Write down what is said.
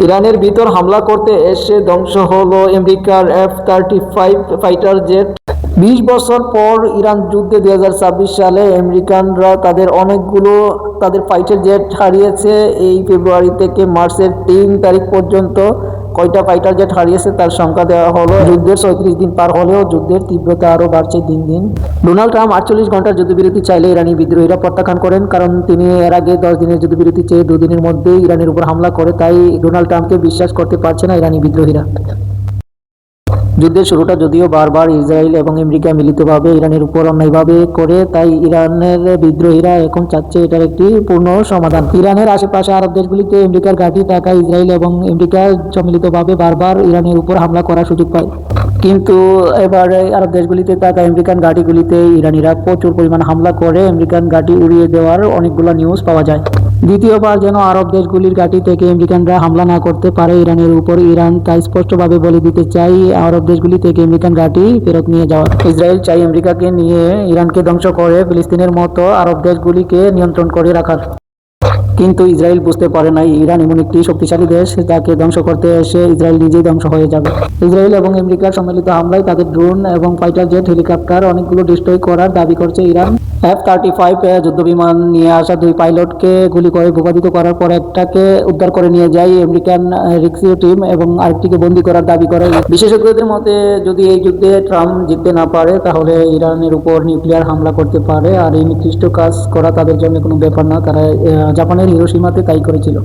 ইরানের ভিতর হামলা করতে এসে ধ্বংস হলো আমেরিকার F-35 ফাইটার জেট। 20 বছর পর ইরান যুদ্ধে 2026 সালে আমেরিকানরা তাদের ফাইটার জেট হারিয়েছে। এই ফেব্রুয়ারি থেকে মার্চের 3 তারিখ পর্যন্ত কয়টা ফাইটার জেট হারিয়েছে তার সংখ্যা দেওয়া হলো। যুদ্ধের 37 দিন পার হলেও যুদ্ধের তীব্রতা আরও বাড়ছে দিন দিন। ডোনাল্ড ট্রাম্প 48 ঘন্টার যুদ্ধবিরতি চাইলে ইরানি বিদ্রোহীরা প্রত্যাখ্যান করেন, কারণ তিনি এর আগে 10 দিনের যুদ্ধবিরতি চেয়ে 2 দিনের মধ্যেই ইরানের উপর হামলা করে। তাই ডোনাল্ড ট্রাম্পকে বিশ্বাস করতে পারছে না ইরানি বিদ্রোহীরা। যুদ্ধের শুরুটা যদিও বারবার ইসরায়েল এবং আমেরিকা মিলিতভাবে ইরানের উপর অন্যায়ভাবে করে, তাই ইরানের বিদ্রোহীরা এখন চাচ্ছে এটার একটি পূর্ণ সমাধান। ইরানের আশেপাশে আরব দেশগুলিতে আমেরিকার ঘাঁটি থাকায় ইসরায়েল এবং আমেরিকা সম্মিলিতভাবে বারবার ইরানের উপর হামলা করার সুযোগ পায়। কিন্তু এবার আরব দেশগুলিতে থাকা আমেরিকান ঘাঁটিগুলিতে ইরানিরা প্রচুর পরিমাণ হামলা করে আমেরিকান ঘাঁটি উড়িয়ে দেওয়ার অনেকগুলো নিউজ পাওয়া যায়। দ্বিতীয়বার যেন আরব দেশগুলির ঘাঁটি থেকে আমেরিকানরা হামলা না করতে পারে ইরানের উপর, ইরান তাই স্পষ্টভাবে বলে দিতে চাই আরব দেশগুলি থেকে আমেরিকান ঘাঁটি ফেরত নিয়ে যাওয়া। ইসরায়েল চাই আমেরিকাকে নিয়ে ইরানকে ধ্বংস করে ফিলিস্তিনের মতো আরব দেশগুলিকে নিয়ন্ত্রণ করে রাখার। কিন্তু ইসরায়েল বুঝতে পারে নাই ইরান এমন একটি শক্তিশালী দেশ যাকে ধ্বংস করতে এসে ইসরায়েল নিজেই ধ্বংস হয়ে যাবে। ইসরায়েল এবং আমেরিকার সম্মিলিত হামলায় তাদের ড্রোন এবং ফাইটার জেট, হেলিকপ্টার অনেকগুলো ডিস্ট্রয় করার দাবি করছে ইরান। F-35 যুদ্ধবিমান নিয়ে আসা 2 পাইলটকে গুলি করে ভূপাতিত করার পর একটাকে উদ্ধার করে নিয়ে যায় আমেরিকান রেস্কিউ টিম এবং আরেকটিকে বন্দী করার দাবি করে। বিশেষজ্ঞদের মতে যদি এই যুদ্ধে ট্রাম্প জিততে না পারে তাহলে ইরানের উপর নিউক্লিয়ার হামলা করতে পারে, আর এই নিকৃষ্ট কাজ করা তাদের জন্য কোনো ব্যাপার না। তারা জাপানের হিরোশিমাতে তাই করেছিল।